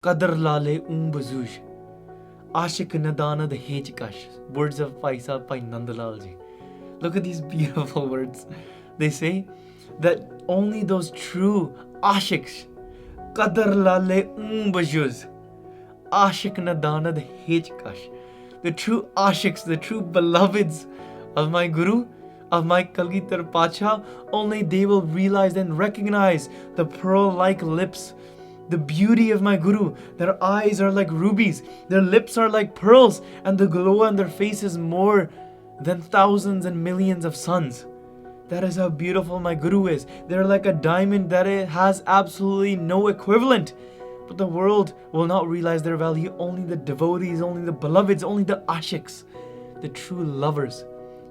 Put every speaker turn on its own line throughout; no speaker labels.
Qadar lale bazoosh. Ashik nadanad hejkash. Words of Paisa Pai Nandalal ji. Look at these beautiful words. They say that only those true ashiks, qadar lale bajuz, ashik nadanad hejkash. The true ashiks, the true beloveds of my Guru, of my Kalgitar Pacha, only they will realize and recognize the pearl-like lips, the beauty of my Guru. Their eyes are like rubies, their lips are like pearls, and the glow on their face is more than thousands and millions of suns. That is how beautiful my Guru is. They're like a diamond that it has absolutely no equivalent. But the world will not realize their value. Only the devotees, only the beloveds, only the ashiks, the true lovers.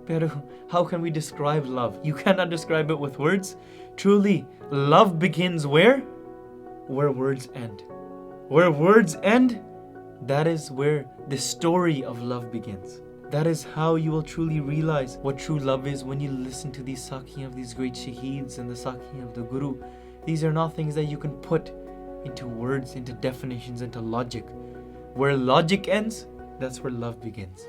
Pero how can we describe love? You cannot describe it with words. Truly, love begins where? Where words end. Where words end, that is where the story of love begins. That is how you will truly realize what true love is when you listen to these Sakhi of these great Shaheeds and the Sakhi of the Guru. These are not things that you can put into words, into definitions, into logic. Where logic ends, that's where love begins.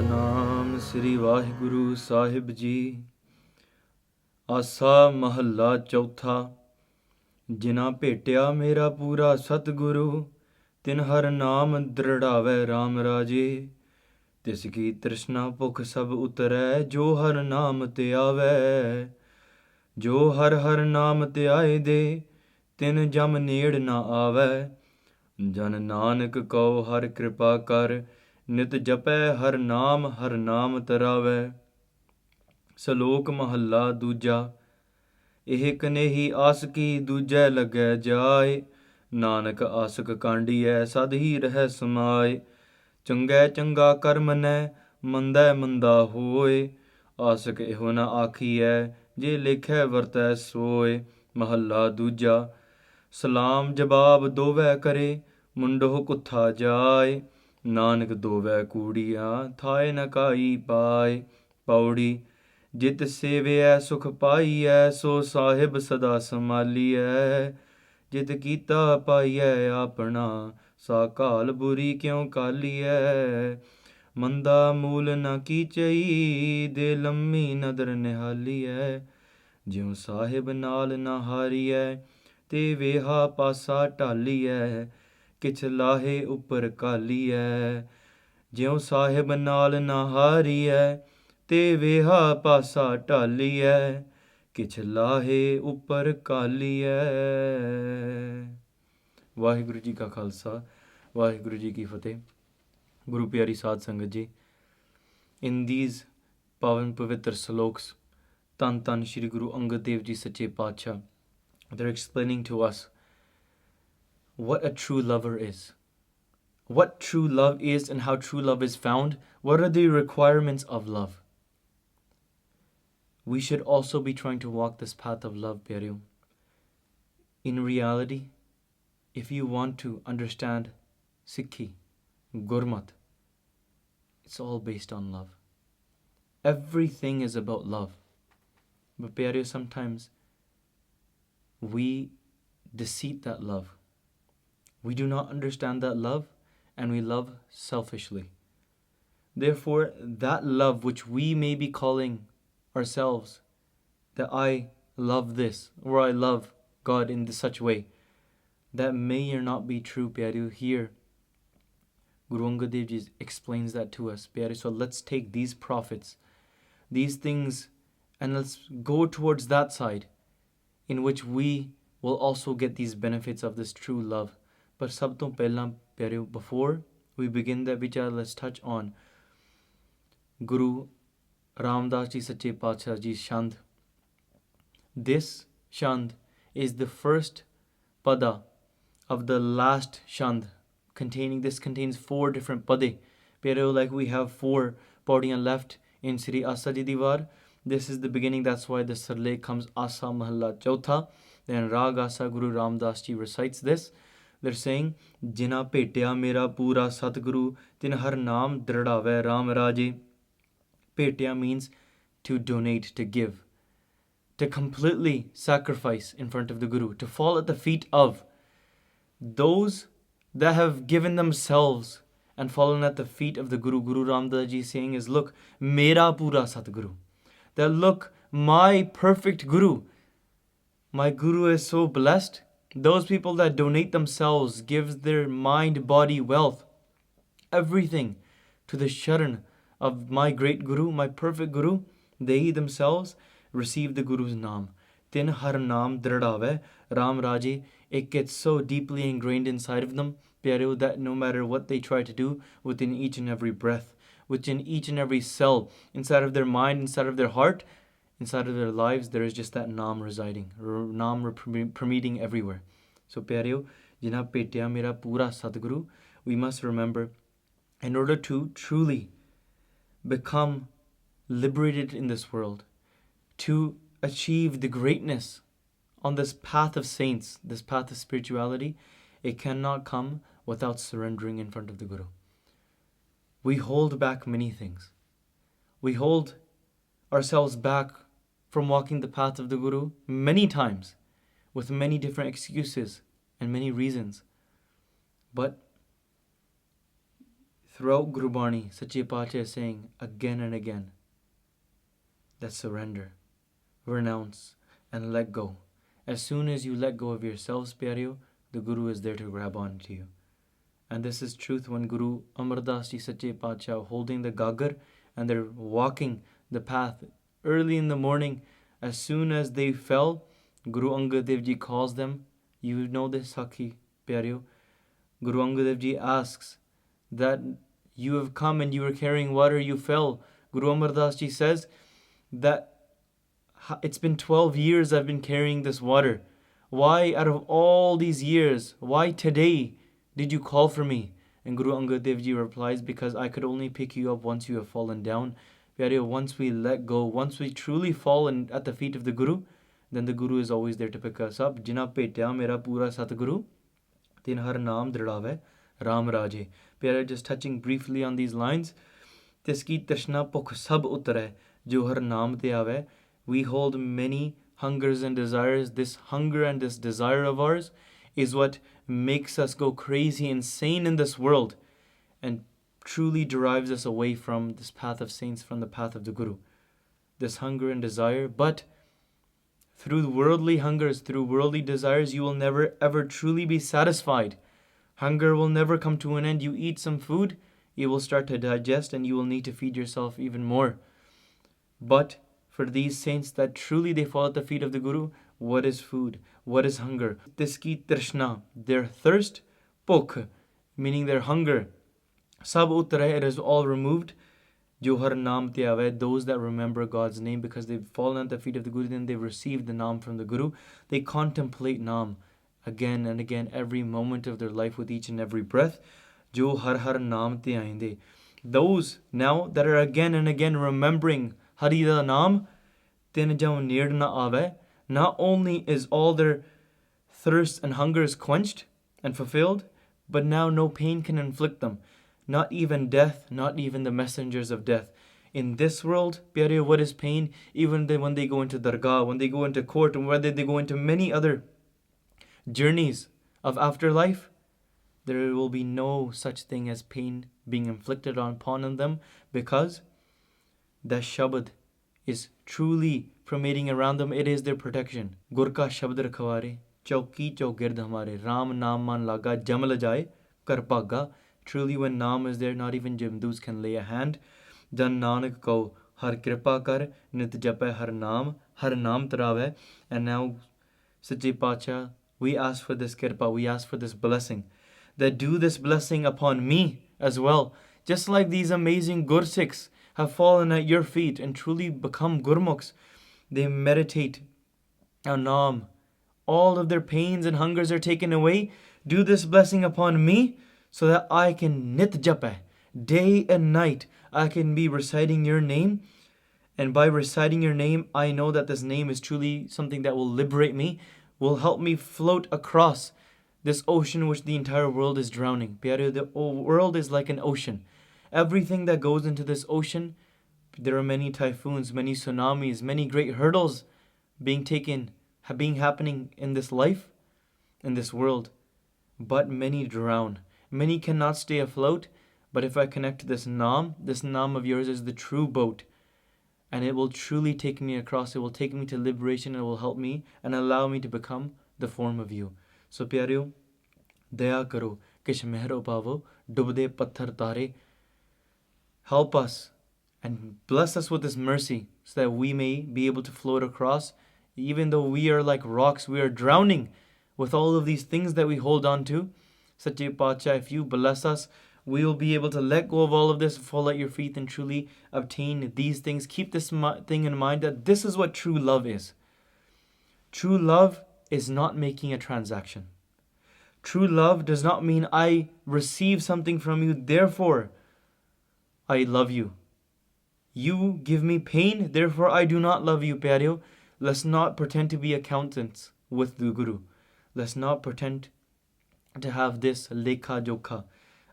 Naam Sri Vaheguru Sahib Ji. Asa Mahalla Chautha. Jina Bheta Mera Poora Satguru. Tin har naam dridhave Ram Raje. Tiski Trishna Pukh sab utare. Jo har naam te aave. Jo har naam te aaye de. Tin jam ned na aave. Jan Nanak kau har kripa kar. Nit jape har naam tarave. Salok Mahalla Duja. ਇਹ ਕਨੇਹੀ ਆਸ ਕੀ ਦੂਜੈ ਲੱਗੈ ਜਾਏ Nanak ask ਕਾਂਡੀਐ ਸਦ ਹੀ ਰਹਿ ਸਮਾਏ ਚੰਗੈ ਚੰਗਾ ਕਰਮ ਨੈ ਮੰਦੈ ਮੰਦਾ ਹੋਏ ਆਸਕ ਇਹੋ ਨ ਆਖੀਐ ਜੇ ਲੇਖੈ ਵਰਤੈ ਸੋਏ ਮਹੱਲਾ ਦੂਜਾ ਸਲਾਮ ਜਵਾਬ ਦੋਵੈ ਕਰੇ ਮੁੰਡੋ ਕੁੱਥਾ ਜਾਏ ਨਾਨਕ ਦੋਵੈ ਕੂੜੀਆਂ ਥਾਏ ਨ ਕਾਈ ਪਾਏ ਪੌੜੀ ਜਿਤ ਸੇਵਿਐ ਸੁਖ ਪਾਈਐ ਸੋ ਸਾਹਿਬ ਸਦਾ ਸੰਭਾਲੀਐ ਜਿਤ ਕੀਤਾ ਪਾਈਐ ਆਪਣਾ ਸਾ ਕਾਲ ਬੁਰੀ ਕਿਉ ਕਾਲੀਐ ਮੰਦਾ ਮੂਲ ਨ ਕੀਚਈ ਦੇ ਲੰਮੀ ਨਦਰ ਨਿਹਾਲੀਐ ਜਿਉ ਸਾਹਿਬ ਨਾਲ ਨ ਹਾਰੀਐ ਤੇ ਵੇਹਾ ਪਾਸਾ ਢਾਲੀਐ ਕਿਛ ਲਾਹੇ ਉੱਪਰ ਕਾਲੀਐ ਜਿਉ ਸਾਹਿਬ ਨਾਲ ਨ ਹਾਰੀਐ ਤੇ ਵੇਹਾ ਪਾਸਾ ਢਾਲੀਐ ਕਿਛ ਲਾਹੇ ਉੱਪਰ ਕਾਲੀਐ ਵਾਹਿਗੁਰੂ ਜੀ ਕਾ ਖਾਲਸਾ ਵਾਹਿਗੁਰੂ ਜੀ ਕੀ ਫਤਿਹ ਗੁਰੂ ਪਿਆਰੀ ਸਾਧ ਸੰਗਤ ਜੀ in these ਪਾਵਨ ਪਵਿੱਤਰ ਸਲੋਕਸ ਧੰਨ ਧੰਨ ਸ਼੍ਰੀ ਗੁਰੂ ਅੰਗਦ ਦੇਵ ਜੀ ਸੱਚੇ ਪਾਤਸ਼ਾਹ they're explaining to us what a true lover is, what true love is and how true love is found, what are the requirements of love. We should also be trying to walk this path of love, Pyaare. In reality, if you want to understand Sikhi, Gurmat, it's all based on love. Everything is about love. But Pyaare, sometimes we deceit that love. We do not understand that love and we love selfishly. Therefore, that love which we may be calling ourselves, that I love this or I love God in such way, that may or not be true, Pyaare. Here Guru Angad Dev Ji explains that to us, Pyaare. So let's take these prophets, these things, and let's go towards that side in which we will also get these benefits of this true love. But sab to pehla, Pyaare, before we begin that vichar, let's touch on Guru Ramdas Ji Sache Paatshah Ji Shand. This Shand is the first pada of the last Shand. This contains 4 different pade. Pero like we have 4 paudiyan left in Sri Asa Di Vaar. This is the beginning, that's why the sarle comes Asa Mahalla Chautha. Then Rag Asa Guru Ramdas Ji recites this. They're saying, Jina Bheta Mera Poora Satguru, Tin Har Naam Dridave Ram Raje. Bheta means to donate, to give, to completely sacrifice in front of the Guru, to fall at the feet of those that have given themselves and fallen at the feet of the Guru. Guru Ramdas Ji saying is, look, Mera Poora Satguru. That look, my perfect Guru. My Guru is so blessed. Those people that donate themselves, gives their mind, body, wealth, everything to the sharan of my great Guru, my perfect Guru, they themselves receive the Guru's Naam. Tin har Naam dridave Ram Raje. It gets so deeply ingrained inside of them, Pyaare, that no matter what they try to do, within each and every breath, within each and every cell, inside of their mind, inside of their heart, inside of their lives, there is just that Naam residing, Naam permeating everywhere. So Pyaare, Jina Bheta Mera Poora Satguru, we must remember, in order to truly become liberated in this world, to achieve the greatness on this path of saints, this path of spirituality, it cannot come without surrendering in front of the Guru. We hold back many things. We hold ourselves back from walking the path of the Guru many times, with many different excuses and many reasons. But throughout Guru Bani, Sache Paatshah is saying again and again that surrender, renounce, and let go. As soon as you let go of yourselves, Pyaare, the Guru is there to grab on to you. And this is truth when Guru Amrita Ji Sache Paatshah holding the gagar and they're walking the path early in the morning. As soon as they fell, Guru Angad Dev Ji calls them. You know this, Sakhi, Pyaare. Guru Angad Dev Ji asks that you have come and you were carrying water, you fell. Guru Amar Ji says that it's been 12 years I've been carrying this water. Why, out of all these years, why today did you call for me? And Guru Angad Dev Ji replies, because I could only pick you up once you have fallen down. Pyaare, once we let go, once we truly fall at the feet of the Guru, then the Guru is always there to pick us up. Jina Bheta Mera Poora Satguru, Tin Har Naam Dridave Ram Raje. Pyaare, just touching briefly on these lines. Tiski Trishna Pukh Sab Utare, Jo Har Naam Te Ave. We hold many hungers and desires. This hunger and this desire of ours is what makes us go crazy, insane in this world, and truly derives us away from this path of saints, from the path of the Guru. This hunger and desire, but through worldly hungers, through worldly desires, you will never ever truly be satisfied. Hunger will never come to an end. You eat some food, it will start to digest and you will need to feed yourself even more. But for these saints that truly they fall at the feet of the Guru, what is food? What is hunger? Tiski Trishna, their thirst, Pukh, meaning their hunger. Sab Utare, it is all removed. Jo Har Naam Te Ave, those that remember God's name because they've fallen at the feet of the Guru, then they've received the Naam from the Guru. They contemplate Naam again and again, every moment of their life with each and every breath. Jo Har Har Naam Te Ainde. Those now that are again and again remembering Hari da Naam, Tin Jau Nir Na Ave, not only is all their thirst and hunger is quenched and fulfilled, but now no pain can inflict them. Not even death, not even the messengers of death. In this world, Pyaare, what is pain? Even when they go into Dargah, when they go into court, and whether they go into many other journeys of afterlife, there will be no such thing as pain being inflicted upon them, because the Shabad is truly permeating around them. It is their protection. Gur ka Shabad rakhware, chauki chaugird hamare, Ram naam man laga, jam la jaye, kar bhaga. Truly when Naam is there, not even Jimdus can lay a hand. Jan Nanak ko har kripa kar, nit jape har naam tarave. And now, Sache Paatshah, we ask for this kripa, we ask for this blessing. That do this blessing upon me as well. Just like these amazing Gursikhs have fallen at your feet and truly become Gurmukhs. They meditate on Naam. All of their pains and hungers are taken away. Do this blessing upon me, so that I can nit japa, day and night, I can be reciting your name. And by reciting your name, I know that this name is truly something that will liberate me, will help me float across This ocean which the entire world is drowning. Pyaare, the world is like an ocean. Everything that goes into this ocean, there are many typhoons, many tsunamis, many great hurdles being happening in this life, in this world. But many drown. Many cannot stay afloat. But if I connect to this Naam of yours is the true boat. And it will truly take me across. It will take me to liberation. It will help me and allow me to become the form of you. So प्यारियो, दया करो किश मेहरो पावो डुबदे पत्थर तारे. Help us and bless us with this mercy so that we may be able to float across. Even though we are like rocks, we are drowning with all of these things that we hold on to. Sache Pacha, if you bless us, we will be able to let go of all of this, fall at your feet, and truly obtain these things. Keep this thing in mind, that this is what true love is. True love is not making a transaction. True love does not mean I receive something from you, therefore I love you. You give me pain, therefore I do not love you, Pyareo. Let's not pretend to be accountants with the Guru. Let's not pretend to have this lekha jokha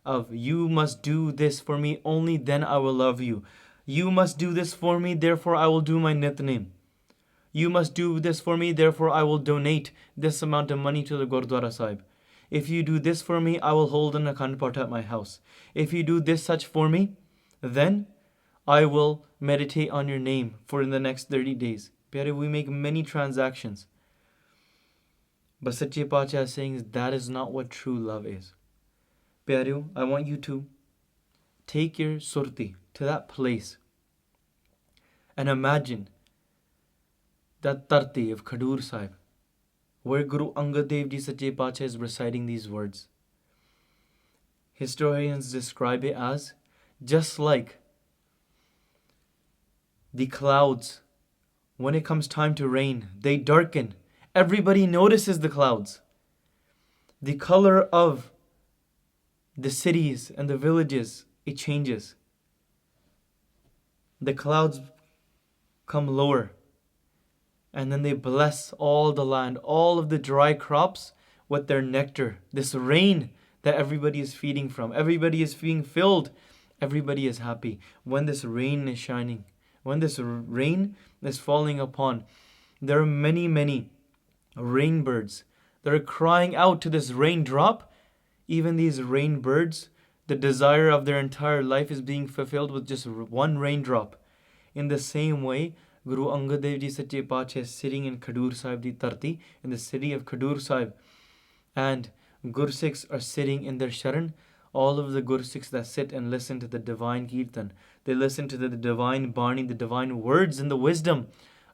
of you must do this for me, only then I will love you. You must do this for me, therefore I will do my nitnem. You must do this for me, therefore I will donate this amount of money to the Gurdwara Sahib. If you do this for me, I will hold an Akhand Path at my house. If you do this such for me, then I will meditate on your name for in the next 30 days. Pyare, we make many transactions. But Sache Pacha is saying that is not what true love is. Pyare, I want you to take your surti to that place and imagine that tarti of Khadur Sahib, where Guru Angad Dev Ji Sache Pacha is reciting these words. Historians describe it as just like the clouds, when it comes time to rain, they darken. Everybody notices the clouds. The color of the cities and the villages, it changes. The clouds come lower, and then they bless all the land, all of the dry crops with their nectar. This rain that everybody is feeding from. Everybody is being filled. Everybody is happy. When this rain is shining, when this rain is falling upon, there are many, many rainbirds that are crying out to this raindrop. Even these rainbirds, the desire of their entire life is being fulfilled with just one raindrop. In the same way, Guru Angad Dev Ji Sache Pacha is sitting in Khadur Sahib Di Tarti, in the city of Khadur Sahib, and Gursikhs are sitting in their sharan. All of the Gursikhs that sit and listen to the divine Kirtan, they listen to the divine Bani, the divine words and the wisdom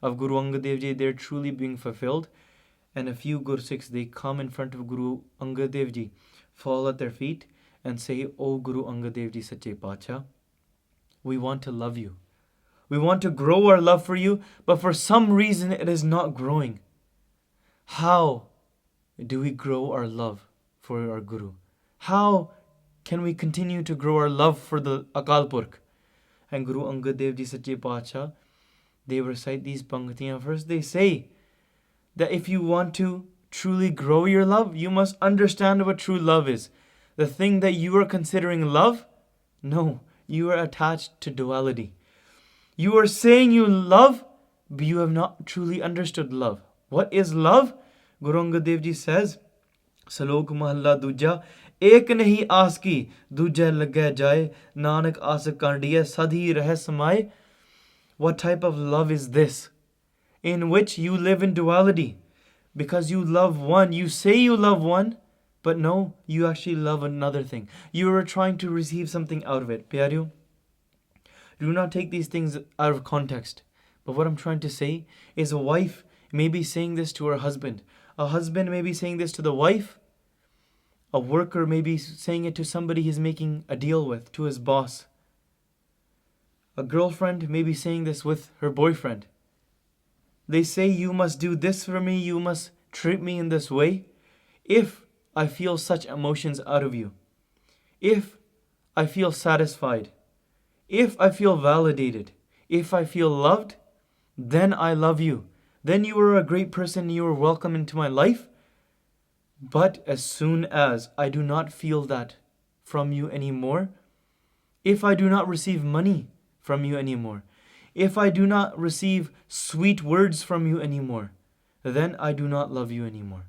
of Guru Angad Dev Ji, they're truly being fulfilled. And a few Gursikhs, they come in front of Guru Angad Dev Ji, fall at their feet and say, "O Guru Angad Dev Ji Sache Pacha, we want to love you. We want to grow our love for you, but for some reason it is not growing. How do we grow our love for our Guru? How can we continue to grow our love for the Akal Purkh?" And Guru Angad Dev Ji Sache Pacha, they recite these pangtiyan. First they say that if you want to truly grow your love, you must understand what true love is. The thing that you are considering love, no, you are attached to duality. You are saying you love, but you have not truly understood love. What is love? Guru Angad Dev Ji says, Salok Mahalla Duja, Ek nahi aas ki, Duja lagya jaye, Nanak aas kandiya, Sadhi rahe samaye. What type of love is this? In which you live in duality. Because you love one, you say you love one, but no, you actually love another thing. You are trying to receive something out of it. Pyareo, do not take these things out of context. But what I'm trying to say is a wife may be saying this to her husband. A husband may be saying this to the wife. A worker may be saying it to somebody he's making a deal with, to his boss. A girlfriend may be saying this with her boyfriend. They say, you must do this for me, you must treat me in this way. If I feel such emotions out of you, if I feel satisfied, if I feel validated, if I feel loved, then I love you. Then you are a great person, you are welcome into my life. But as soon as I do not feel that from you anymore, if I do not receive money from you anymore, if I do not receive sweet words from you anymore, then I do not love you anymore.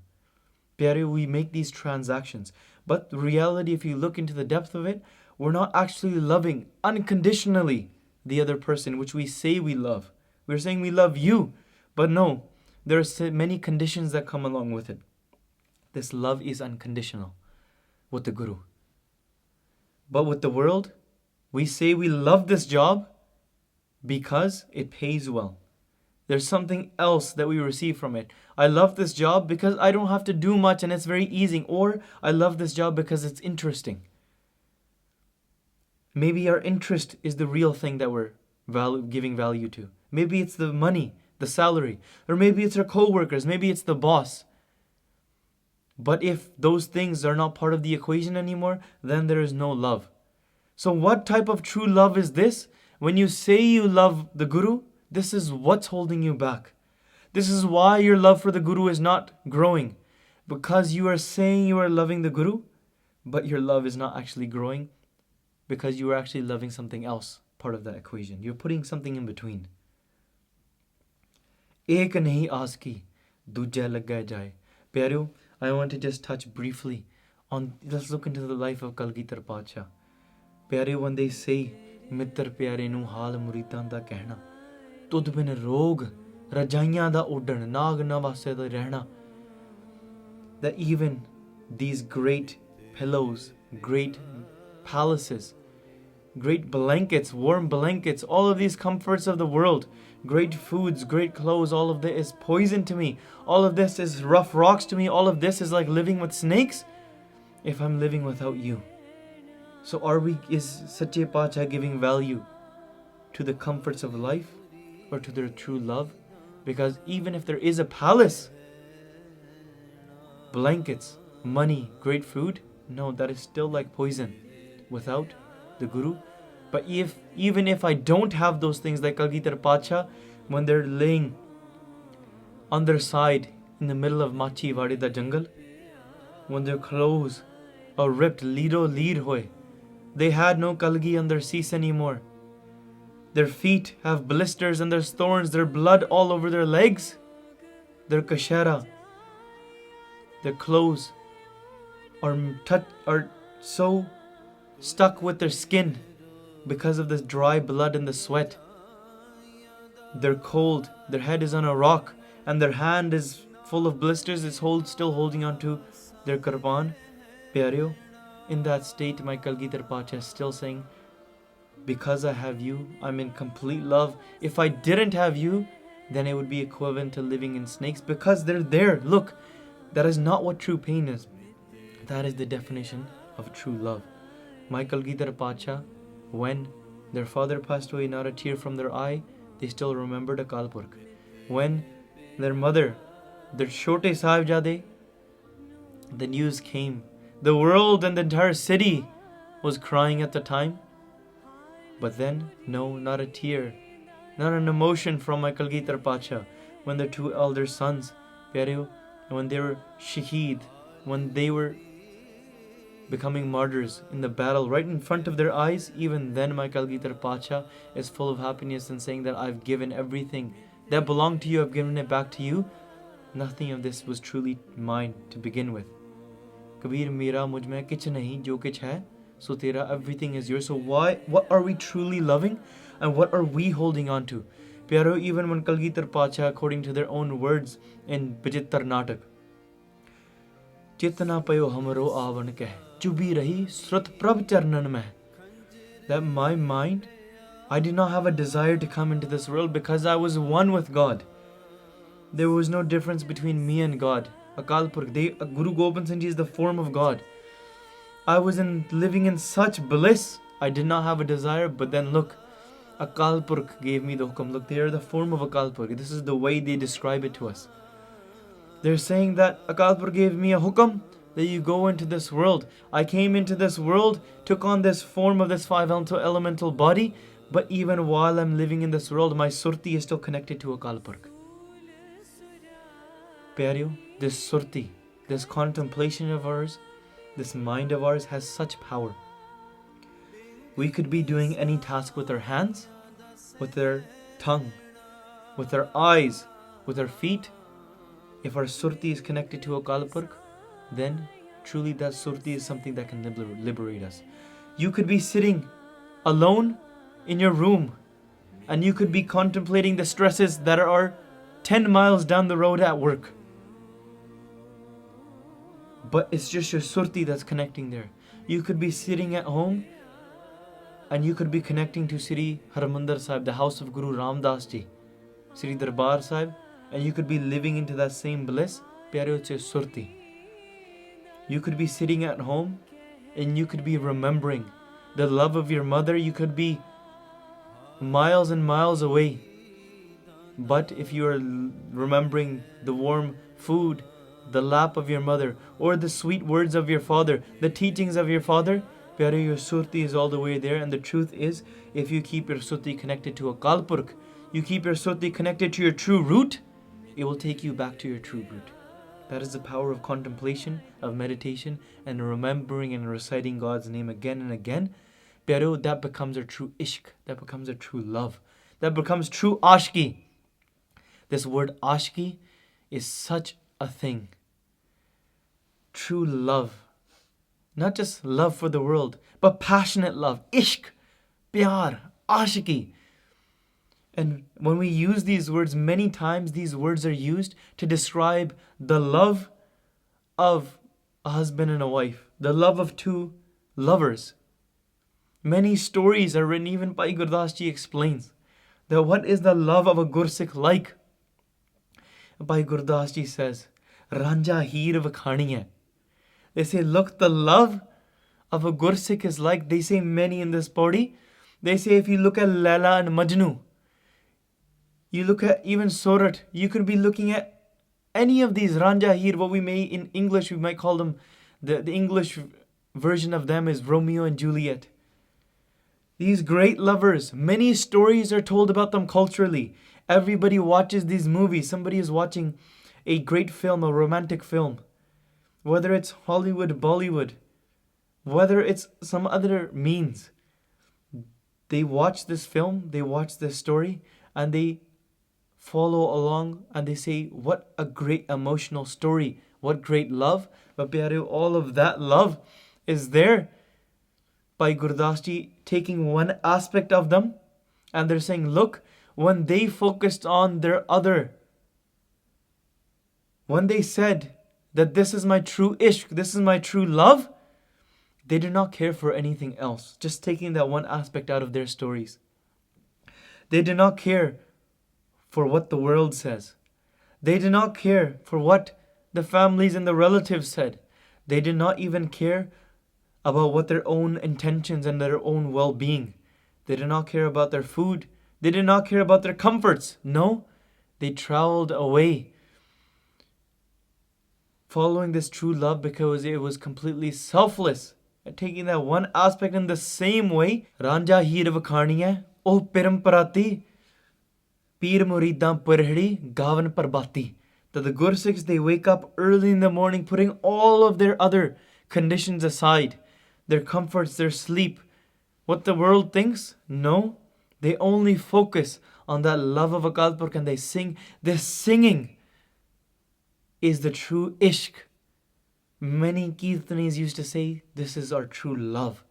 Pyaare, we make these transactions. But the reality, if you look into the depth of it, we're not actually loving unconditionally the other person, which we say we love. We're saying we love you, but no, there are many conditions that come along with it. This love is unconditional with the Guru. But with the world, we say we love this job because it pays well. There's something else that we receive from it. I love this job because I don't have to do much and it's very easy. Or I love this job because it's interesting. Maybe our interest is the real thing that we're giving value to. Maybe it's the money, the salary. Or maybe it's our co-workers. Maybe it's the boss. But if those things are not part of the equation anymore, then there is no love. So what type of true love is this? When you say you love the Guru, this is what's holding you back. This is why your love for the Guru is not growing. Because you are saying you are loving the Guru, but your love is not actually growing because you are actually loving something else, part of that equation. You're putting something in between. Ek nahi aas ki, dooja laga jaye. Pyareo, I want to just touch briefly on, let's look into the life of Kalgitar Pacha. Pyare, when they say, Mittar pyare nu haal muridan da kehna, Tudh bin rog, rajaiyan da uddan, naag navase da rehna. That even these great pillows, great palaces, great blankets, warm blankets, all of these comforts of the world, great foods, great clothes, all of this is poison to me. All of this is rough rocks to me. All of this is like living with snakes if I'm living without you. So is Sache Pacha giving value to the comforts of life or to their true love? Because even if there is a palace, blankets, money, great food, no, that is still like poison without the Guru. But even if I don't have those things like Kalgitar Pacha, when they're laying on their side in the middle of Machi Wadi da jungle, when their clothes are ripped lido lead hoy, they had no Kalgi on their seas anymore. Their feet have blisters and there's thorns, their blood all over their legs, their kashera, their clothes are so stuck with their skin because of this dry blood and the sweat. They're cold, their head is on a rock, and their hand is full of blisters, it's still holding on to their karban. Pyareo, in that state, my Kalgitar Pacha is still saying, because I have you, I'm in complete love. If I didn't have you, then it would be equivalent to living in snakes because they're there. Look, that is not what true pain is. That is the definition of true love. My Kalgitar Pacha, when their father passed away, not a tear from their eye, they still remembered Akal Purkh. When their mother, their Chote Sahibzade, the news came. The world and the entire city was crying at the time. But then, no, not a tear, not an emotion from my Kalgitar Pacha. When their two elder sons, Pyaare, when they were shaheed, when they were becoming martyrs in the battle right in front of their eyes, even then my Kalgitar Pacha is full of happiness and saying that I've given everything that belonged to you, I've given it back to you. Nothing of this was truly mine to begin with. Kabir Mera mujh mein kich nahi, jo kich hai, so tera, everything is yours. So what are we truly loving and what are we holding on to? Pyaro, even when Kalgitar Pacha, according to their own words in Bijittar Natak, Chitna payo hamaro avan keh, chubi rahi srut prabh charnan mein. That my mind, I did not have a desire to come into this world because I was one with God. There was no difference between me and God. Akal Purkh, Guru Gobind Singh Ji is the form of God. I was living in such bliss. I did not have a desire, but then look, Akal Purkh gave me the hukum. Look, they are the form of Akal Purkh. This is the way they describe it to us. They're saying that Akal Purkh gave me a hukum that you go into this world. I came into this world, took on this form of this five elemental body, but even while I'm living in this world, my surti is still connected to Akal Purkh. Pyareo, this surti, this contemplation of ours, this mind of ours has such power. We could be doing any task with our hands, with our tongue, with our eyes, with our feet. If our surti is connected to Akal Purkh, then truly that surti is something that can liberate us. You could be sitting alone in your room and you could be contemplating the stresses that are 10 miles down the road at work. But it's just your surti that's connecting there. You could be sitting at home and you could be connecting to Sri Harmandir Sahib, the house of Guru Ramdas Ji, Sri Darbar Sahib, and you could be living into that same bliss. Pyare, it's your surti. You could be sitting at home and you could be remembering the love of your mother. You could be miles and miles away. But if you are remembering the warm food, the lap of your mother, or the sweet words of your father, the teachings of your father, Pyare, your surti is all the way there. And the truth is, if you keep your surti connected to Akal Purkh, you keep your surti connected to your true root, it will take you back to your true root. That is the power of contemplation, of meditation, and remembering and reciting God's name again and again. Pyare, that becomes a true ishq, that becomes a true love, that becomes true ashki. This word ashki is such a thing. True love. Not just love for the world, but passionate love. Ishq, pyar, ashki. And when we use these words, many times these words are used to describe the love of a husband and a wife, the love of two lovers. Many stories are written, even Bhai Gurdas Ji explains that what is the love of a Gursikh like? Bhai Gurdas Ji says, Ranja heer vakhani hai. They say, look, the love of a Gursikh is like, they say many in this body. They say if you look at Laila and Majnu, you look at even Surat, you could be looking at any of these Ranja Heer, what we may in English, we might call them, the English version of them is Romeo and Juliet. These great lovers, many stories are told about them culturally. Everybody watches these movies. Somebody is watching a great film, a romantic film. Whether it's Hollywood, Bollywood, whether it's some other means. They watch this film, they watch this story, and they follow along and they say, what a great emotional story, what great love. But Pyare, all of that love is there by Gurdas Ji taking one aspect of them, and they're saying, look, when they focused on their other, when they said that this is my true ishq, this is my true love, they did not care for anything else, just taking that one aspect out of their stories. They did not care for what the world says. They did not care for what the families and the relatives said. They did not even care about what their own intentions and their own well-being. They did not care about their food. They did not care about their comforts. No, they traveled away following this true love because it was completely selfless. And taking that one aspect in the same way, Ranja heer vakhani hai, oh piram parati, Peer Muridan Purhdi, Gavan Parbati. That the Gursikhs, they wake up early in the morning, putting all of their other conditions aside, their comforts, their sleep, what the world thinks. No, they only focus on that love of Akal Purkh and they sing. This singing is the true ishq. Many Kirtanis used to say, this is our true love.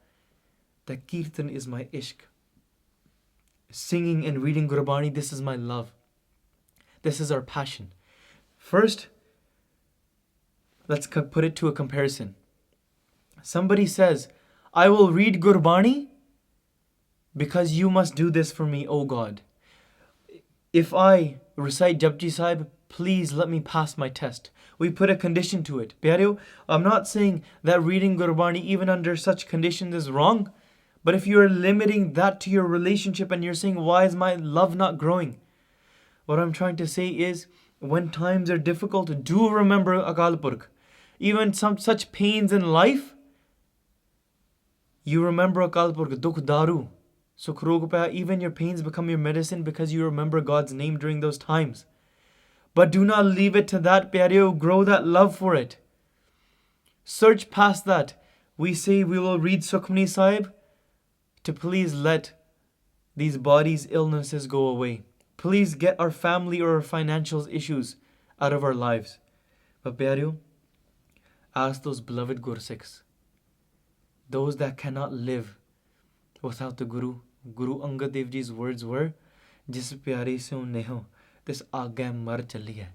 The Kirtan is my ishq. Singing and reading Gurbani, this is my love. This is our passion. First, let's put it to a comparison. Somebody says, I will read Gurbani because you must do this for me, O God. If I recite Japji Sahib, please let me pass my test. We put a condition to it. Pyare, I'm not saying that reading Gurbani even under such conditions is wrong. But if you are limiting that to your relationship and you're saying, why is my love not growing? What I'm trying to say is, when times are difficult, do remember Akal Purkh. Even some such pains in life, you remember Akal Purkh, Dukh Daru, Sukh Rog Paya. Even your pains become your medicine because you remember God's name during those times. But do not leave it to that, Pyare. Grow that love for it. search past that. We say we will read Sukhmani Sahib to please let these bodies' illnesses go away. Please get our family or our financial issues out of our lives. But Pyareo, ask those beloved Gursikhs, those that cannot live without the Guru. Guru Angad Dev Ji's words were, Jis pyare se neho, tis aage mar chaliye.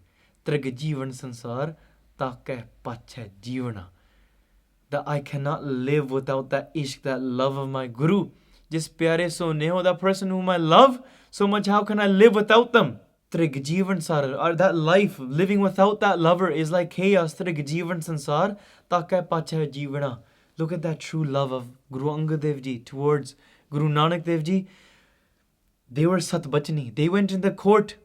Trag jeevan sansar, taake pache jeevana. That I cannot live without that ishq, that love of my Guru. Jis pyare so neho, that person whom I love so much, how can I live without them? Trig jeevan sansar, or that life, living without that lover is like chaos. Trig jeevan sansar, taake pache jeevana. Look at that true love of Guru Angad Dev Ji towards Guru Nanak Dev Ji. They were Satbachani. They went in the court,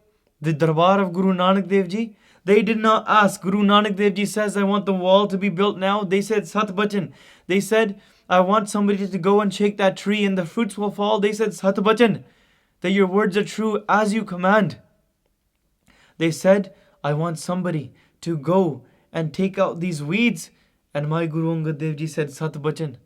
the darbar of Guru Nanak Dev Ji. They did not ask. Guru Nanak Dev Ji says, I want the wall to be built now. They said, Satbachan. They said, I want somebody to go and shake that tree and the fruits will fall. They said, Satbachan, that your words are true as you command. They said, I want somebody to go and take out these weeds. And my Guru Angad Dev Ji said, Satbachan.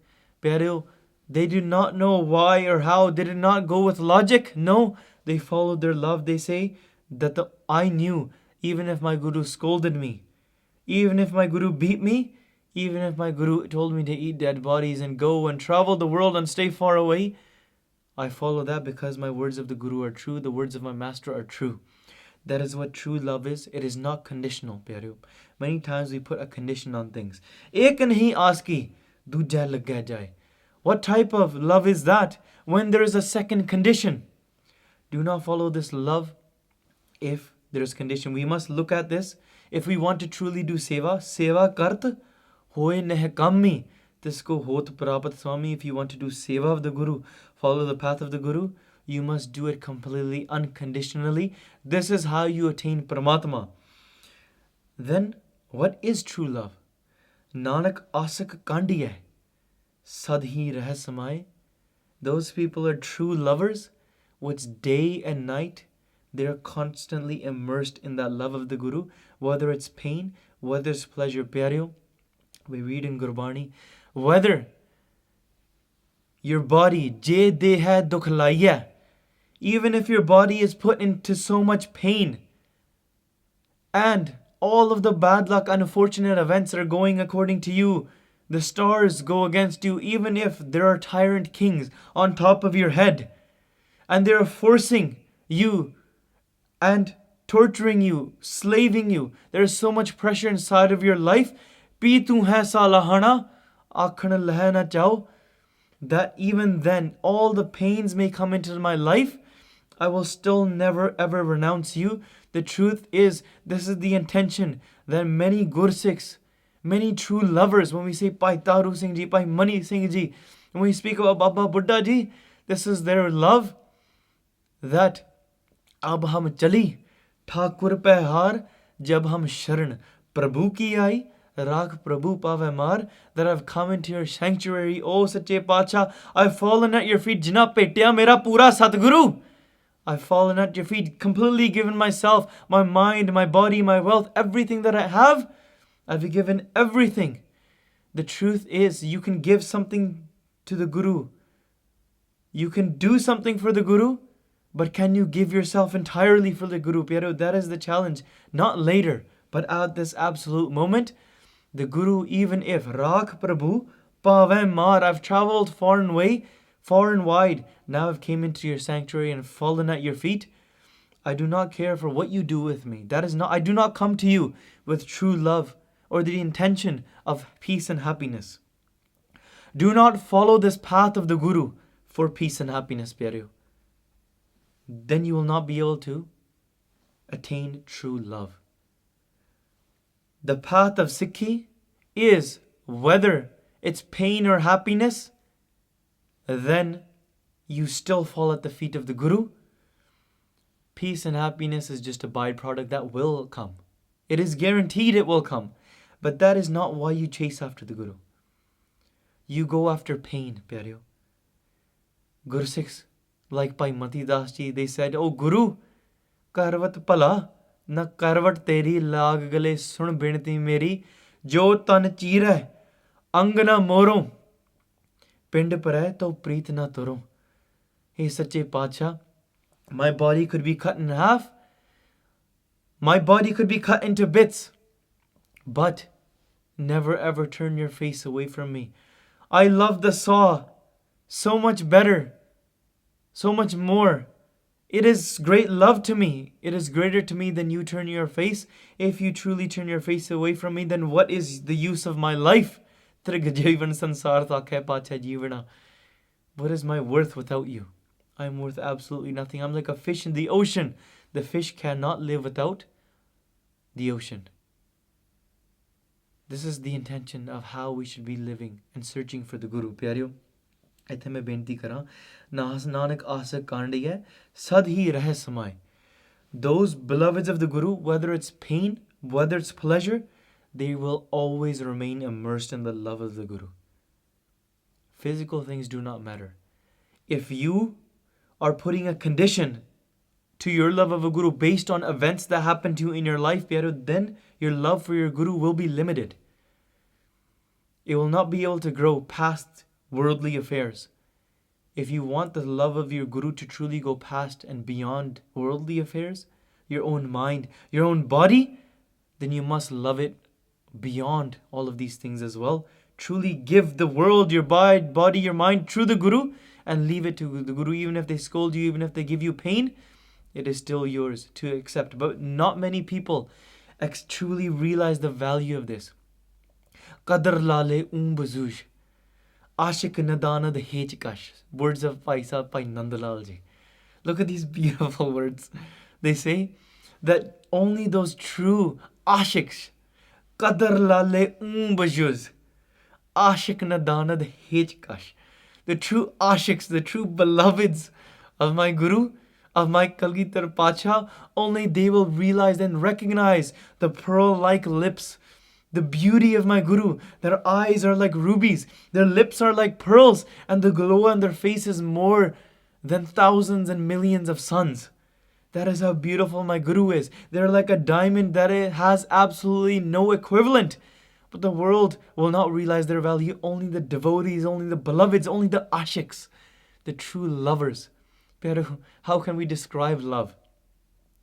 Pyareo, they did not know why or how. They did not go with logic. No, they followed their love. They say that I knew, even if my Guru scolded me, even if my Guru beat me, even if my Guru told me to eat dead bodies and go and travel the world and stay far away, I follow that because my words of the Guru are true. The words of my master are true. That is what true love is. It is not conditional, Pyareo. Many times we put a condition on things. Ek nahi aski, dooja lag jaye. What type of love is that when there is a second condition? Do not follow this love if there is condition. We must look at this. If we want to truly do seva kart hoye neh kammi, tisko hot prapat swami. If you want to do seva of the Guru, follow the path of the Guru, you must do it completely, unconditionally. This is how you attain Paramatma. Then, what is true love? Nanak asak kandiye, sadhi reh samay. Those people are true lovers, which day and night, they are constantly immersed in that love of the Guru, whether it's pain, whether it's pleasure. Pyareo, we read in Gurbani, whether your body, je de hai dukh laiye, even if your body is put into so much pain and all of the bad luck, unfortunate events are going according to you, the stars go against you, even if there are tyrant kings on top of your head and they are forcing you and torturing you, slaving you, there is so much pressure inside of your life, pi tu hai salahana, akhan leh na chao, that even then all the pains may come into my life, I will still never ever renounce you. The truth is, this is the intention that many Gursikhs, many true lovers, when we say Bhai Taru Singh Ji, Bhai Mani Singh Ji, when we speak about Baba Buddha Ji, this is their love, that ab hum chali, Thakur pe har, jab hum sharan, Prabhu ki aayi, Rakh Prabhu pave mar, that I've come into your sanctuary, O Sache Pacha, I've fallen at your feet, Jina Petya Mera Poora Satguru. I've fallen at your feet, completely given myself, my mind, my body, my wealth, everything that I have. I've given everything. The truth is, you can give something to the Guru. You can do something for the Guru, but can you give yourself entirely for the Guru? Pyareo, that is the challenge. Not later, but at this absolute moment. The Guru, even if Rakh Prabhu Pave Mar, I've traveled far and wide, now I've came into your sanctuary and fallen at your feet. I do not care for what you do with me. I do not come to you with true love or the intention of peace and happiness. Do not follow this path of the Guru for peace and happiness, Pyareo. Then you will not be able to attain true love. The path of Sikhi is, whether it's pain or happiness, then you still fall at the feet of the Guru. Peace and happiness is just a byproduct that will come. It is guaranteed it will come. But that is not why you chase after the Guru. You go after pain, Pyareo. Gursikhs, like Bhai Mati Das Ji, they said, Oh Guru, karvat pala, na karvat teri lag gale sun binti meri, jo tan cheer hai, Angana moro, pind parai to preet na toro. Hey Sache Pacha, my body could be cut in half, my body could be cut into bits, but never ever turn your face away from me. I love the saw so much better, so much more. It is great love to me. It is greater to me than you turn your face. If you truly turn your face away from me, then what is the use of my life? What is my worth without you? I'm worth absolutely nothing. I'm like a fish in the ocean. The fish cannot live without the ocean. This is the intention of how we should be living and searching for the Guru. Pyareo, ਇੱਥੇ ਮੈਂ ਬੇਨਤੀ ਕਰਾਂ, Nanak ask ਕਾਂਡੀ ਹੈ, ਸਦ ਹੀ ਰਹਿ ਸਮਾਏ. Those beloveds of the Guru, whether it's pain, whether it's pleasure, they will always remain immersed in the love of the Guru. Physical things do not matter. If you are putting a condition to your love of a Guru based on events that happen to you in your life, then your love for your Guru will be limited. It will not be able to grow past worldly affairs. If you want the love of your Guru to truly go past and beyond worldly affairs, your own mind, your own body, then you must love it beyond all of these things as well. Truly give the world, your body, your mind through the Guru, and leave it to the Guru. Even if they scold you, even if they give you pain, it is still yours to accept. But not many people truly realize the value of this. Qadar lale bazoosh. Ashik nadanad hechkash. Words of Pai Nandalal Ji. Look at these beautiful words. They say that only those true ashiks, Qadar lale bazoosh. Ashik nadanad hechkash. The true ashiks, the true beloveds of my Guru, of my Kalgitar Pacha, only they will realize and recognize the pearl-like lips, the beauty of my Guru. Their eyes are like rubies, their lips are like pearls, and the glow on their face is more than thousands and millions of suns. That is how beautiful my Guru is. They're like a diamond that it has absolutely no equivalent. But the world will not realize their value. Only the devotees, only the beloveds, only the ashiks, the true lovers. Pero how can we describe love?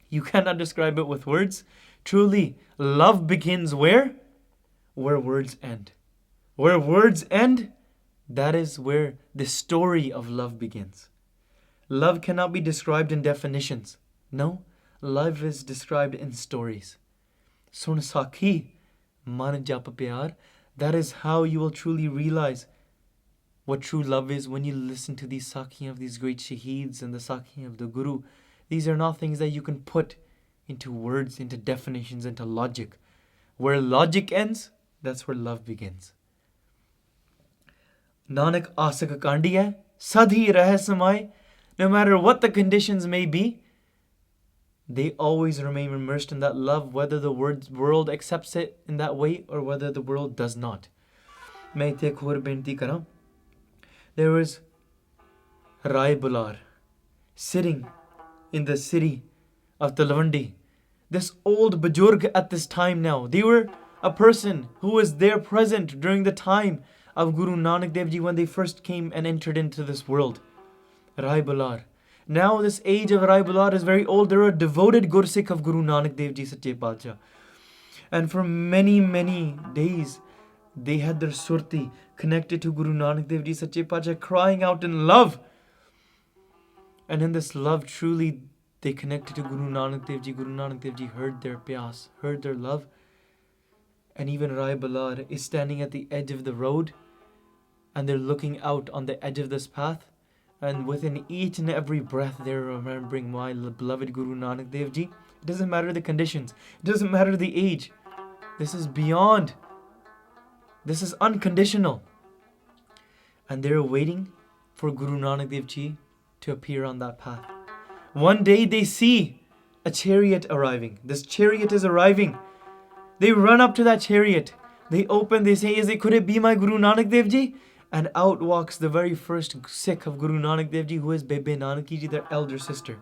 You cannot describe it with words. Truly, love begins where? Where words end. Where words end, that is where the story of love begins. Love cannot be described in definitions. No, love is described in stories. Sun Sakhi, Man Jap Pyaare. That is how you will truly realize what true love is when you listen to these Sakhi of these great Shaheeds and the Sakhi of the Guru. These are not things that you can put into words, into definitions, into logic. Where logic ends, that's where love begins. Nanak asak kandi hai, sadhi reh samay. No matter what the conditions may be, they always remain immersed in that love, whether the world accepts it in that way or whether the world does not. Main ithe ek hor benti karan. There was Rai Bular sitting in the city of Talwandi. This old Bajurg at this time now. They were a person who was there present during the time of Guru Nanak Dev Ji when they first came and entered into this world. Rai Bular. Now this age of Rai Bular is very old. They were a devoted Gursikh of Guru Nanak Dev Ji Sache Pacha. And for many, many days, they had their surti connected to Guru Nanak Dev Ji Sache Pacha, crying out in love. And in this love, truly, they connected to Guru Nanak Dev Ji. Guru Nanak Dev Ji heard their pyas, heard their love. And even Rai Bular is standing at the edge of the road, and they're looking out on the edge of this path. And within each and every breath, they're remembering my beloved Guru Nanak Dev Ji. It doesn't matter the conditions. It doesn't matter the age. This is beyond. This is unconditional. And they're waiting for Guru Nanak Dev Ji to appear on that path. One day they see a chariot arriving. This chariot is arriving. They run up to that chariot. They open, they say, could it be my Guru Nanak Dev Ji? And out walks the very first Sikh of Guru Nanak Dev Ji, who is Bebe Nanaki Ji, their elder sister.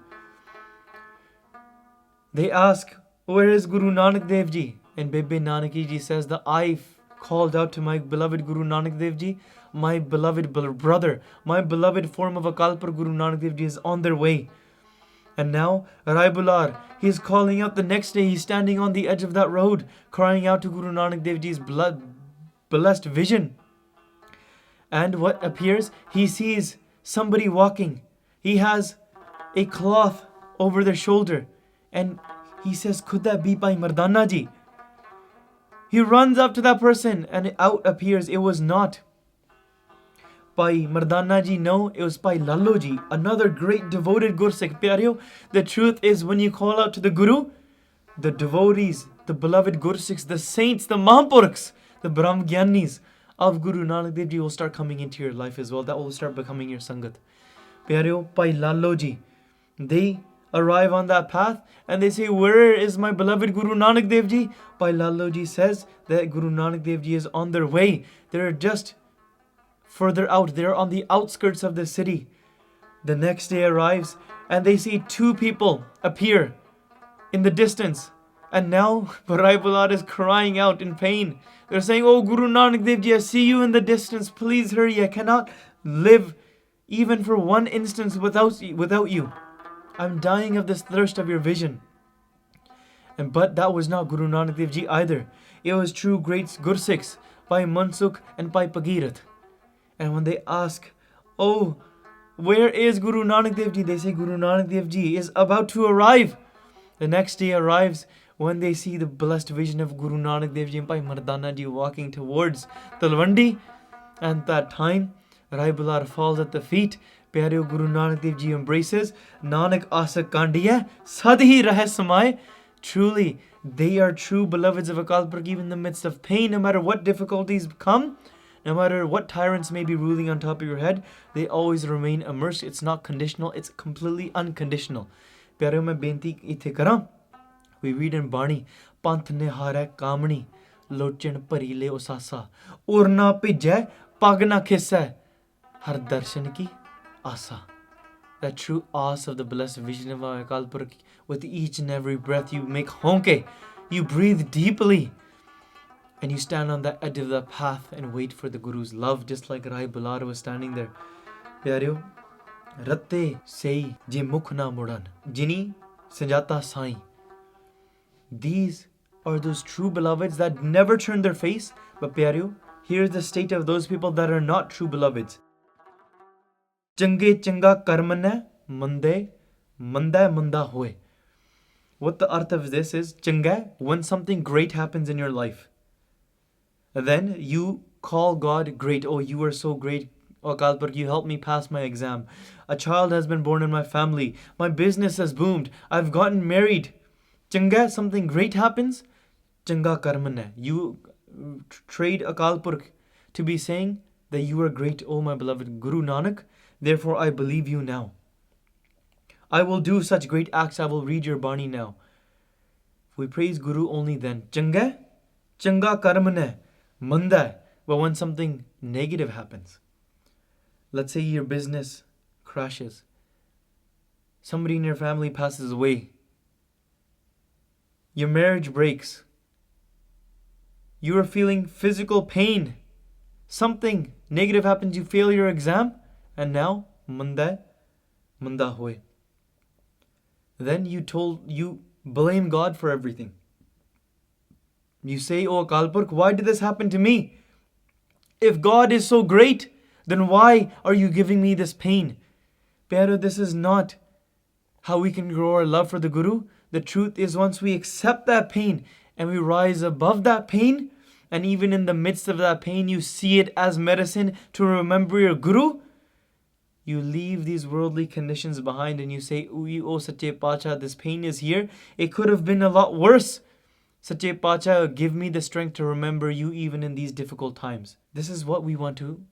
They ask, where is Guru Nanak Dev Ji? And Bebe Nanaki Ji says, the eye called out to my beloved Guru Nanak Dev Ji, my beloved brother, my beloved form of Akal Purkh Guru Nanak Dev Ji is on their way. And now, Rai Bular, he is calling out the next day. He's standing on the edge of that road, crying out to Guru Nanak Dev Ji's blessed vision. And what appears? He sees somebody walking. He has a cloth over their shoulder. And he says, could that be Bhai Mardana Ji? He runs up to that person and out appears, it was not Bhai Mardana Ji, no, it was Bhai Lallo Ji, another great devoted Gursikh. Pyareo, the truth is when you call out to the Guru, the devotees, the beloved Gursikhs, the saints, the Mahampurkhs, the Brahm Gyanis of Guru Nanak Dev Ji will start coming into your life as well. That will start becoming your Sangat. Pyareo, Bhai Lallo Ji, they arrive on that path and they say, where is my beloved Guru Nanak Dev Ji? Bhai Lallo Ji says that Guru Nanak Dev Ji is on their way. They're just further out. They're on the outskirts of the city. The next day arrives and they see two people appear in the distance. And now Rai Bular is crying out in pain. They're saying, oh Guru Nanak Dev Ji, I see you in the distance. Please hurry. I cannot live even for one instance without you. I'm dying of this thirst of your vision. But that was not Guru Nanak Dev Ji either. It was true great Gursikhs, Bhai Mansukh and Bhai Pagirat. And when they ask, oh, where is Guru Nanak Dev Ji? They say Guru Nanak Dev Ji is about to arrive. The next day arrives when they see the blessed vision of Guru Nanak Dev Ji and Bhai Mardana Ji walking towards Talwandi. And at that time, Rai Bular falls at the feet. Pyare Guru Nanak Dev Ji embraces. Nanak asa kandiya, sadhi rahe samay. Truly, they are true beloveds of Akal Purkh even in the midst of pain, no matter what difficulties come. No matter what tyrants may be ruling on top of your head, they always remain immersed. It's not conditional, it's completely unconditional. Pyareo, main benti ithe karan. We read in Bani, Panth ne hare kamani, lochan pari le osasa, urna pijay, pagna khissa, har darshan ki asa. That true asa of the blessed vision of Akal Purkh, with each and every breath you make honke, you breathe deeply. And you stand on the edge of the path and wait for the Guru's love, just like Rai Bular was standing there. Pyareo, Ratte sei je mukh na mudan, jini sanjata sai. These are those true beloveds that never turn their face. But Pyareo, here's the state of those people that are not true beloveds. Change changa karmane, mande manda manda hoye. What the arth of this is, changa, when something great happens in your life, then you call God great. Oh, you are so great. Oh, Akal Purkh, you helped me pass my exam. A child has been born in my family. My business has boomed. I've gotten married. Changa, something great happens. Changa karmane. You trade Akal Purkh to be saying that you are great, oh my beloved Guru Nanak. Therefore, I believe you now. I will do such great acts. I will read your Bani now. We praise Guru only then. Changa karmane. Manda. But when something negative happens, let's say your business crashes, somebody in your family passes away, your marriage breaks, you are feeling physical pain, something negative happens, you fail your exam, and now manda hoy. Then you blame God for everything. You say, oh Akal Purkh, why did this happen to me? If God is so great, then why are you giving me this pain? Pero, this is not how we can grow our love for the Guru. The truth is, once we accept that pain and we rise above that pain, and even in the midst of that pain, you see it as medicine to remember your Guru, you leave these worldly conditions behind and you say, oh Sache Pacha, this pain is here. It could have been a lot worse. Sache Pacha, give me the strength to remember you even in these difficult times. This is what we want to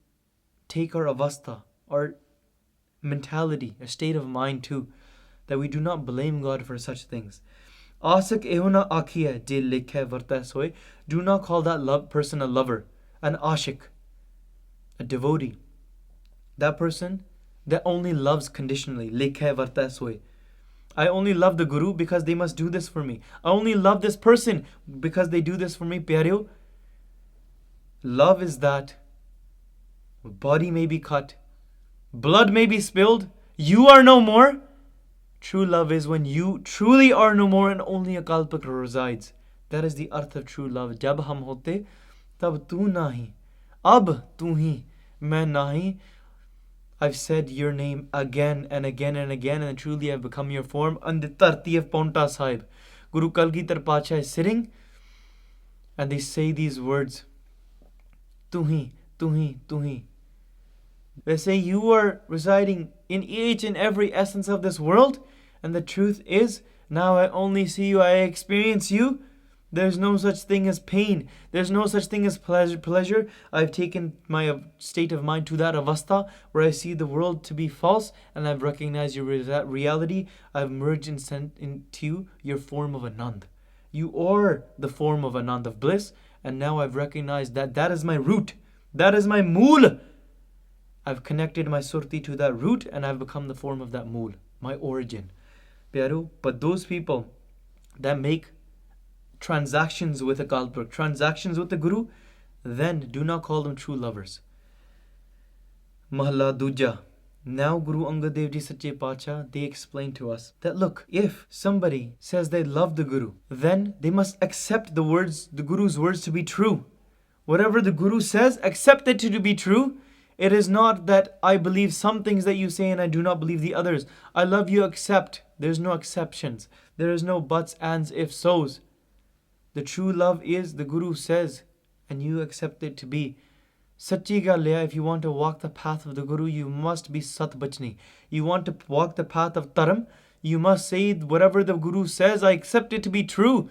take our avastha, our mentality, a state of mind to, that we do not blame God for such things. Asak ehuna akhiya je likhe varta soy. Do not call that person a lover, an ashik, a devotee. That person that only loves conditionally. Likhe varta soy. I only love the Guru because they must do this for me. I only love this person because they do this for me. Pyareo, Love is that body may be cut, blood may be spilled, you are no more. True love is when you truly are no more and only a kalpak resides. That is the arth of true love. Jab hum hote, tab tu nahi. Ab tu hi, main nahi. I've said your name again and again and again, and truly I've become your form. On the Dharti of Paonta Sahib, Guru Kalgitar Pacha is sitting, and they say these words, Tu hi, tu hi, tu hi. They say you are residing in each and every essence of this world, and the truth is, now I only see you, I experience you. There's no such thing as pain. There's no such thing as pleasure. I've taken my state of mind to that avastha where I see the world to be false, and I've recognized your reality. I've merged into your form of Anand. You are the form of Anand, of bliss, and now I've recognized that that is my root. That is my mool. I've connected my surti to that root, and I've become the form of that mool, my origin. Pyaro, but those people that make transactions with a Kalpurk, transactions with the Guru, then do not call them true lovers. Mahla Duja. Now Guru Angad Dev Ji Sache Pacha, they explain to us that look, if somebody says they love the Guru, then they must accept the Guru's words to be true. Whatever the Guru says, accept it to be true. It is not that I believe some things that you say and I do not believe the others. I love you, accept. There's no exceptions. There is no buts, ands, ifs, so's. The true love is the Guru says and you accept it to be. Sachi gal hai, if you want to walk the path of the Guru, you must be Sat Bachni. You want to walk the path of Dharam, you must say whatever the Guru says, I accept it to be true.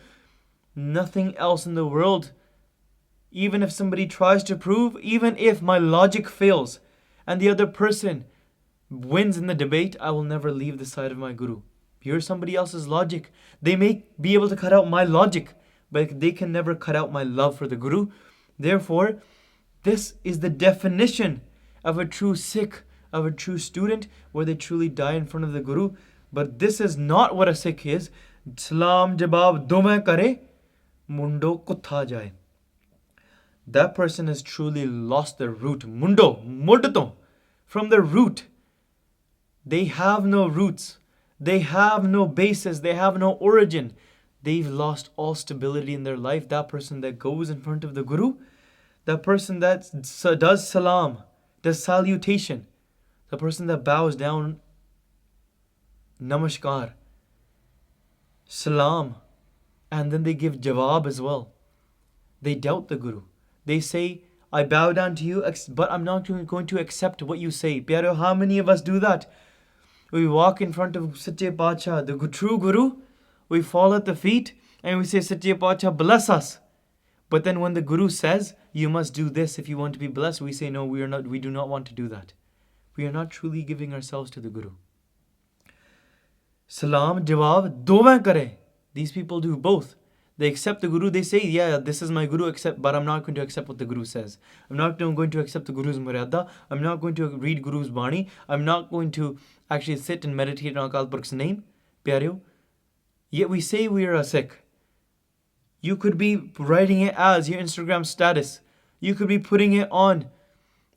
Nothing else in the world. Even if somebody tries to prove, even if my logic fails and the other person wins in the debate, I will never leave the side of my Guru. Here's somebody else's logic. They may be able to cut out my logic, but they can never cut out my love for the Guru. Therefore, this is the definition of a true Sikh, of a true student, where they truly die in front of the Guru. But this is not what a Sikh is. Salam jabab dome kare, mundo kutha jaye. That person has truly lost their root. Mundo, mudto, from the root. They have no roots. They have no basis. They have no origin. They've lost all stability in their life. That person that goes in front of the Guru, that person that does salam, does salutation, the person that bows down, namaskar, salam, and then they give jawab as well. They doubt the Guru. They say, I bow down to you, but I'm not going to accept what you say. Pyare, how many of us do that? We walk in front of Sache Pacha, the true Guru. We fall at the feet and we say, Sache Pacha, bless us. But then when the Guru says, you must do this if you want to be blessed, we say, no, we do not want to do that. We are not truly giving ourselves to the Guru. Salam, jawab, dove kare. These people do both. They accept the Guru. They say, yeah, this is my Guru, but I'm not going to accept what the Guru says. I'm not going to accept the Guru's Maryada. I'm not going to read Guru's Bani. I'm not going to actually sit and meditate on Akal Purak's name. Pyareo. Yet we say we are a Sikh. You could be writing it as your Instagram status. You could be putting it on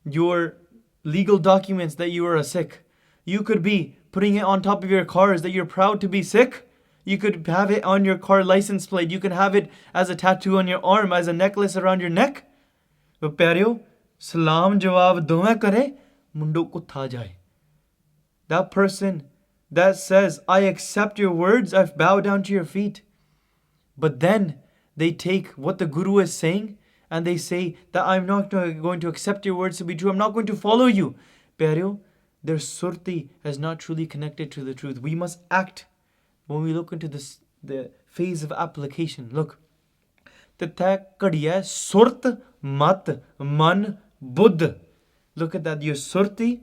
your legal documents that you are a Sikh. You could be putting it on top of your cars that you're proud to be Sikh. You could have it on your car license plate. You can have it as a tattoo on your arm, as a necklace around your neck. But pyareo, salam jawab dove kare, mundo kutha jaye. That person that says, I accept your words, I've bowed down to your feet. But then they take what the Guru is saying and they say that I'm not going to accept your words to be true. I'm not going to follow you. Pyareo, their surti has not truly connected to the truth. We must act. When we look into the phase of application, look. Tatha kadiya surt mat man buddh. Look at that. Your surti,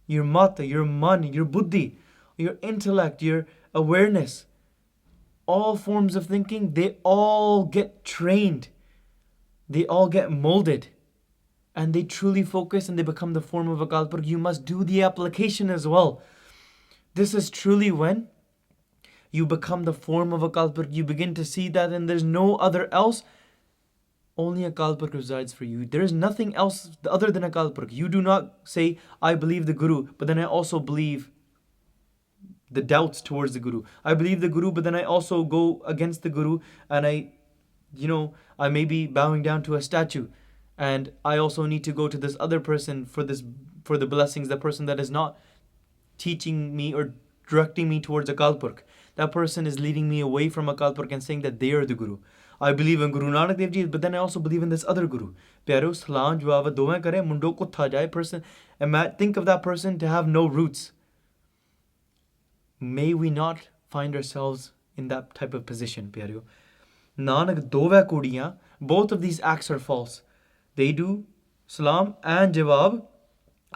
your mat, your man, your buddhi, your intellect, your awareness. All forms of thinking, they all get trained. They all get molded. And they truly focus and they become the form of a Kalpurk. You must do the application as well. This is truly when you become the form of a Kalpurk. You begin to see that and there's no other else. Only Akal Purkh resides for you. There is nothing else other than Akal Purkh. You do not say, I believe the Guru, but then I also believe the doubts towards the Guru. I believe the Guru, but then I also go against the Guru and I may be bowing down to a statue. And I also need to go to this other person for the blessings, the person that is not teaching me or directing me towards Akal Purkh. That person is leading me away from Akal Purkh and saying that they are the Guru. I believe in Guru Nanak Dev Ji, but then I also believe in this other Guru. Pyaro salam jawab dovein kare mundo ko tha jaye person. And think of that person to have no roots. May we not find ourselves in that type of position, Pyaro. Nanak dove kudiyan, both of these acts are false. They do salam and jawab.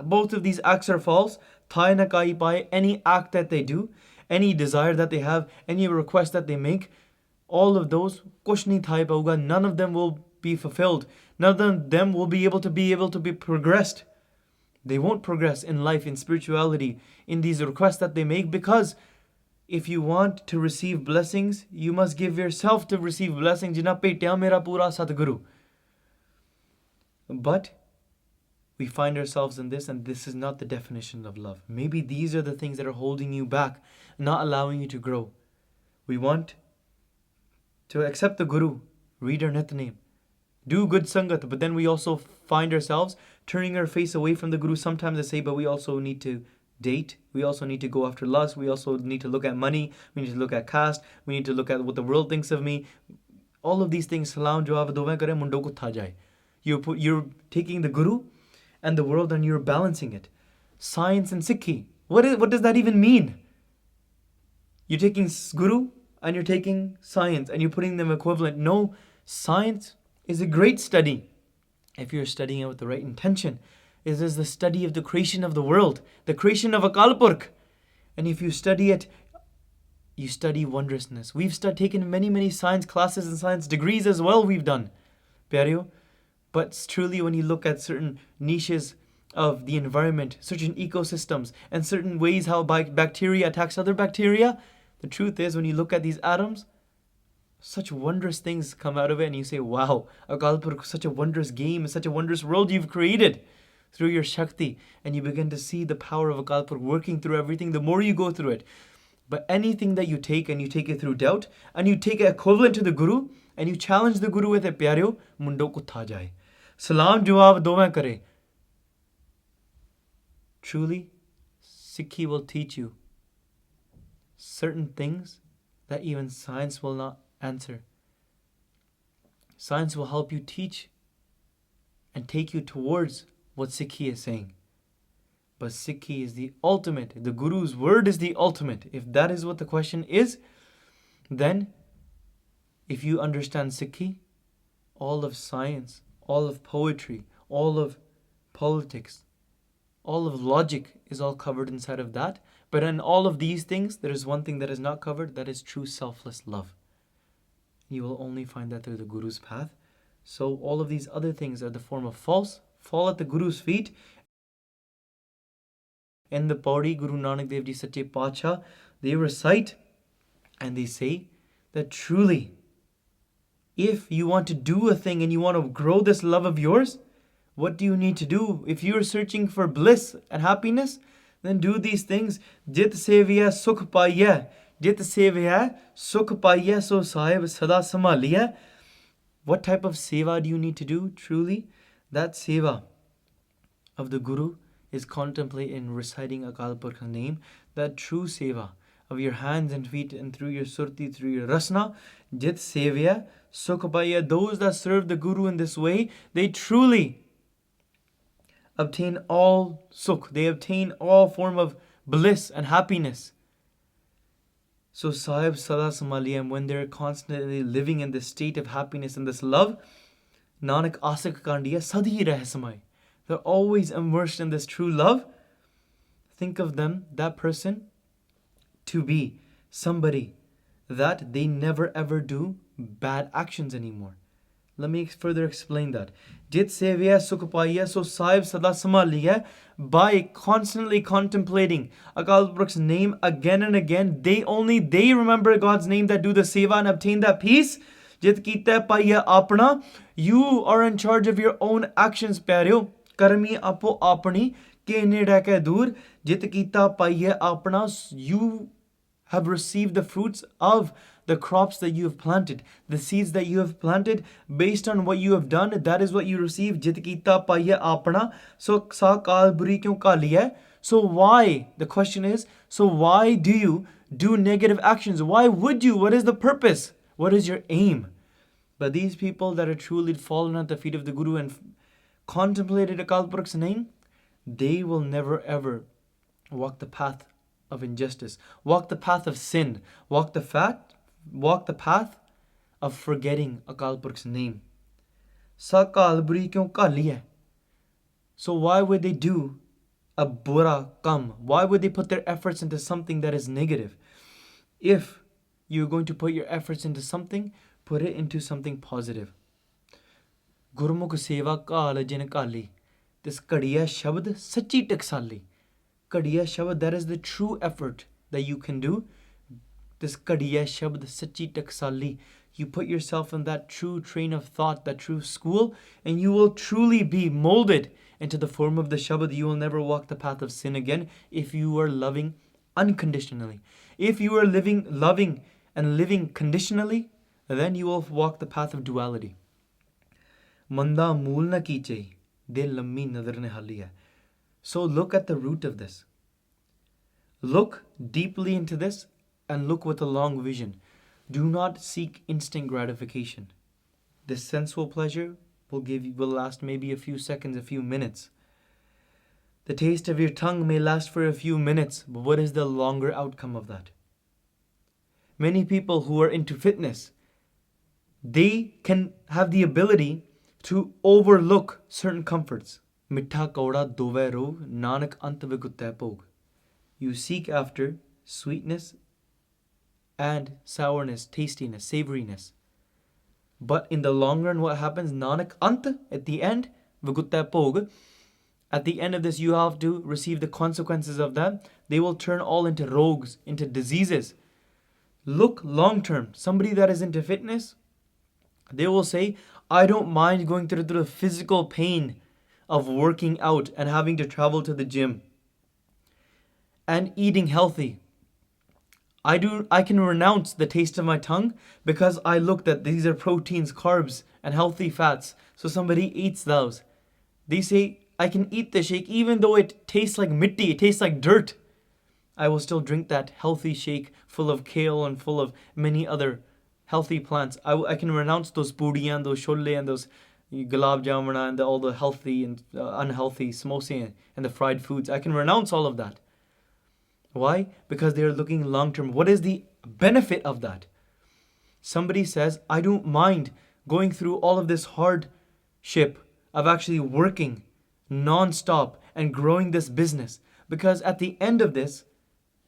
Both of these acts are false. Thai na kai pai, any act that they do, any desire that they have, any request that they make, all of those, kuch nahi thai pauga, none of them will be fulfilled. None of them will be able to be progressed. They won't progress in life, in spirituality, in these requests that they make, because if you want to receive blessings, you must give yourself to receive blessings. Jina Mera Poora Satguru. But we find ourselves in this, and this is not the definition of love. Maybe these are the things that are holding you back, not allowing you to grow. We want to accept the Guru, read our Nitnem, do good Sangat, but then we also find ourselves turning our face away from the Guru. Sometimes I say, but we also need to date, we also need to go after lust, we also need to look at money, we need to look at caste, we need to look at what the world thinks of me. All of these things, salam jawab dovein kare mundo ko tha jaye. You're taking the Guru and the world and you're balancing it. Science and Sikhi, what does that even mean? You're taking Guru and you're taking science and you're putting them equivalent. No, science is a great study if you're studying it with the right intention. It is the study of the creation of the world, the creation of Akal Purkh. And if you study it, you study wondrousness. We've taken many science classes and science degrees as well, we've done. Pyareo. But truly when you look at certain niches of the environment, certain ecosystems, and certain ways how bacteria attacks other bacteria, the truth is when you look at these atoms, such wondrous things come out of it and you say, wow, Akal Purkh, such a wondrous game, such a wondrous world you've created through your Shakti. And you begin to see the power of Akal Purkh working through everything the more you go through it. But anything that you take and you take it through doubt and you take it equivalent to the Guru and you challenge the Guru with it, pyareo, mundo ko tha jaye. Salam jawab dovein kare. Truly, Sikhi will teach you certain things that even science will not answer. Science will help you teach and take you towards what Sikhi is saying. But Sikhi is the ultimate. The Guru's word is the ultimate. If that is what the question is, then if you understand Sikhi, all of science, all of poetry, all of politics, all of logic is all covered inside of that. But in all of these things, there is one thing that is not covered, that is true selfless love. You will only find that through the Guru's path. So all of these other things are the form of false, fall at the Guru's feet. In the Pauri, Guru Nanak Dev Ji Sache Pacha, they recite and they say that truly, if you want to do a thing and you want to grow this love of yours, what do you need to do? If you're searching for bliss and happiness, then do these things. Jit sevya sukh paiya. Jit sevya sukh paiya so sahib sada samaliya. What type of seva do you need to do? Truly, that seva of the Guru is contemplate in reciting Akal Purkh's name. That true seva of your hands and feet and through your surti, through your rasna. Jit sevya sukh paiya. Those that serve the Guru in this way, they truly obtain all sukh. They obtain all form of bliss and happiness. So Sahib Sada Samaliyam, when they're constantly living in this state of happiness and this love, Nanak Asak Kandiya Sadhi Rahsamai. They're always immersed in this true love. Think of them, that person, to be somebody that they never ever do bad actions anymore. Let me further explain that. Jit sevya sukh paiya, so Sahib Sada Samaliya, by constantly contemplating Akal Purkh's name again and again, they remember God's name that do the seva and obtain that peace. जित कीता पाइए अपना. You are in charge of your own actions, प्यारेओ. करमी आपो अपनी के नेड़े के दूर. जित कीता पाइए अपना. You have received the fruits of the crops that you have planted, the seeds that you have planted. Based on what you have done, that is what you receive. Jit kita paiye apna. So sa kaal buri kyun kali hai? So why? The question is, so why do you do negative actions? Why would you? What is the purpose? What is your aim? But these people that are truly fallen at the feet of the Guru and contemplated Akal Purukh's name, they will never ever walk the path of injustice, walk the path of sin, walk the path of forgetting Akal Purukh's name. Sakal buri kyun kali hai? So why would they do a bura kam? Why would they put their efforts into something that is negative? If you're going to put your efforts into something, put it into something positive. Gurmukh seva kaal jin kali. This kadiya shabad sachi taksali. Kadiya shabad, that is the true effort that you can do. This kadiya shabad sachi taksali. You put yourself in that true train of thought, that true school, and you will truly be molded into the form of the shabad. You will never walk the path of sin again if you are loving unconditionally. If you are loving and living conditionally, then you will walk the path of duality. Manda mool na kiche, de lammi nazar ne hali hai. So look at the root of this. Look deeply into this and look with a long vision. Do not seek instant gratification. This sensual pleasure will last maybe a few seconds, a few minutes. The taste of your tongue may last for a few minutes, but what is the longer outcome of that? Many people who are into fitness, they can have the ability to overlook certain comforts. Mitha Kaura dove rog, nanak ant vigutta pog. You seek after sweetness and sourness, tastiness, savoriness. But in the long run, what happens? Nanak ant, at the end, vigutta pog. At the end of this, you have to receive the consequences of that. They will turn all into rogues, into diseases. Look long term. Somebody that is into fitness, they will say, I don't mind going through the physical pain of working out and having to travel to the gym and eating healthy. I can renounce the taste of my tongue because I looked at these are proteins, carbs, and healthy fats. So somebody eats those. They say, I can eat the shake even though it tastes like mitti, it tastes like dirt. I will still drink that healthy shake full of kale and full of many other healthy plants. I can renounce those puriyan, those sholle, and those gulab jamuna, and all the healthy and unhealthy samosa and the fried foods. I can renounce all of that. Why? Because they are looking long term. What is the benefit of that? Somebody says, I don't mind going through all of this hardship of actually working non-stop and growing this business, because at the end of this,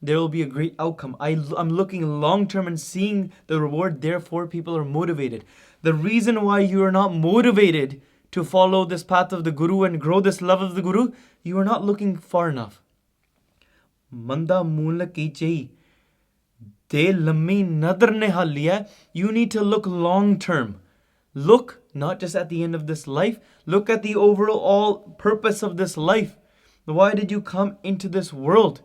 there will be a great outcome. I'm looking long term and seeing the reward. Therefore, people are motivated. The reason why you are not motivated to follow this path of the Guru and grow this love of the Guru, you are not looking far enough. Manda mool ki chahi, de lammi nadar ne haliya. You need to look long term. Look not just at the end of this life. Look at the overall purpose of this life. Why did you come into this world?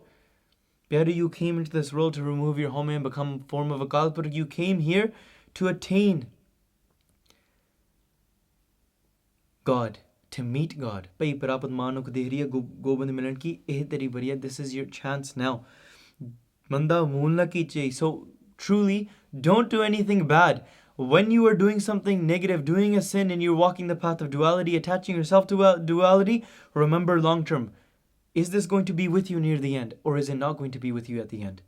Pyaare, you came into this world to remove your home and become a form of Akal Purukh. You came here to attain God, to meet God. Bhai prapat manuk dehriya Gobind milan ki eh teri bariya. This is your chance now. Manda moolna ki chahi. So truly, don't do anything bad. When you are doing something negative, doing a sin, and you're walking the path of duality, attaching yourself to duality, remember long term. Is this going to be with you near the end, or is it not going to be with you at the end?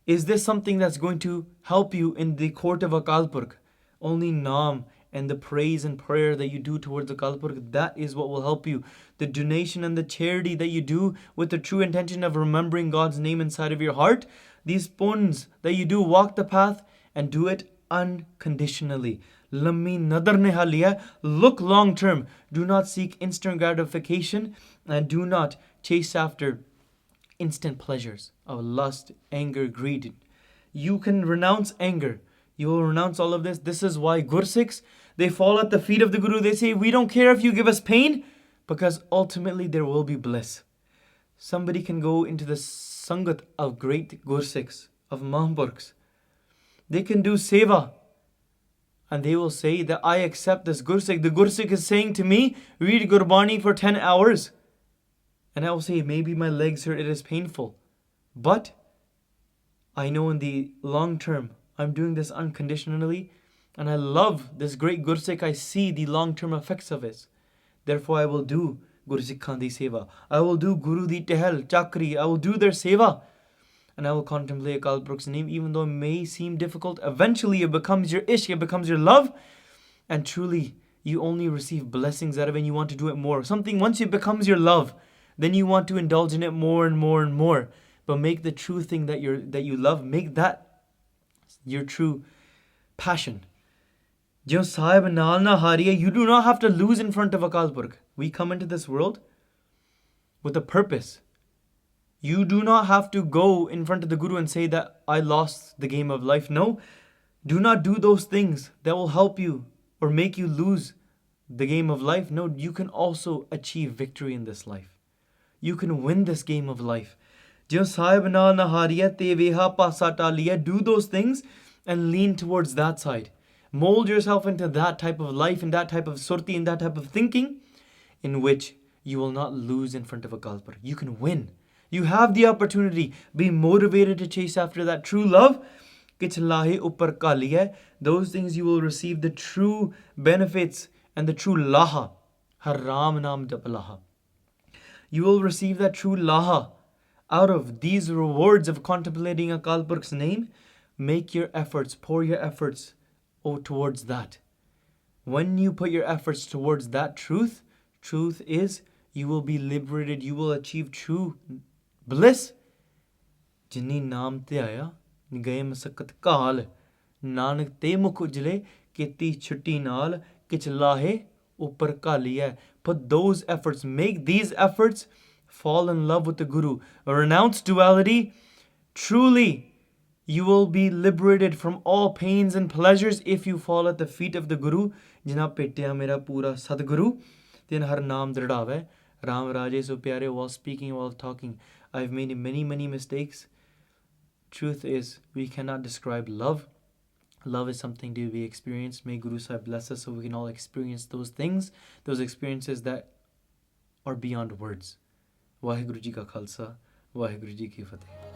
Is this something that's going to help you in the court of Akal Purukh? Only Naam and the praise and prayer that you do towards Akal Purukh, that is what will help you. The donation and the charity that you do with the true intention of remembering God's name inside of your heart, these puns that you do, walk the path and do it unconditionally. Lammi nadar ne haliya. Look long term. Do not seek instant gratification and do not chase after instant pleasures of lust, anger, greed. You can renounce anger. You will renounce all of this. This is why Gursikhs, they fall at the feet of the Guru. They say, we don't care if you give us pain, because ultimately there will be bliss. Somebody can go into the Sangat of great Gursikhs, of Mahampurkhs. They can do seva, and they will say that I accept this Gursikh. The Gursikh is saying to me, read Gurbani for 10 hours. And I will say, maybe my legs hurt, it is painful. But I know in the long term, I'm doing this unconditionally, and I love this great Gursikh. I see the long-term effects of it. Therefore, I will do Gursikhan di seva. I will do Guru di Tehel, Chakri. I will do their seva. And I will contemplate Akal Purukh's name, even though it may seem difficult. Eventually, it becomes your ishq, it becomes your love. And truly, you only receive blessings out of it, and you want to do it more. Something, once it becomes your love, then you want to indulge in it more and more and more. But make the true thing that you love, make that your true passion. You do not have to lose in front of Akal Purukh. We come into this world with a purpose. You do not have to go in front of the Guru and say that I lost the game of life. No, do not do those things that will help you or make you lose the game of life. No, you can also achieve victory in this life. You can win this game of life. Do those things and lean towards that side. Mold yourself into that type of life, in that type of surti, in that type of thinking, in which you will not lose in front of Akal Purukh. You can win. You have the opportunity. Be motivated to chase after that true love. Those things you will receive the true benefits and the true laha. Haram naam jap laha. You will receive that true laha out of these rewards of contemplating Akal Purukh's name. Make your efforts, pour your efforts towards that. When you put your efforts towards that truth is you will be liberated, you will achieve true bliss. Jinni naam te aaya, gaye masakat kaal, nanak te mukh ujle, keti chutti naal, kich lahe upar kaliya. Put those efforts, make these efforts, fall in love with the Guru. Renounce duality. Truly, you will be liberated from all pains and pleasures if you fall at the feet of the Guru. Jina Mera Poora Satguru, tin har naam dridave. Ram Raje so Pyaare. While speaking, while talking, I've made many mistakes. Truth is, we cannot describe love. Love is something to be experienced. May Guru Sahib bless us so we can all experience those things, those experiences that are beyond words. Vaheguru Ji ka Khalsa, Vaheguru Ji ki Fateh.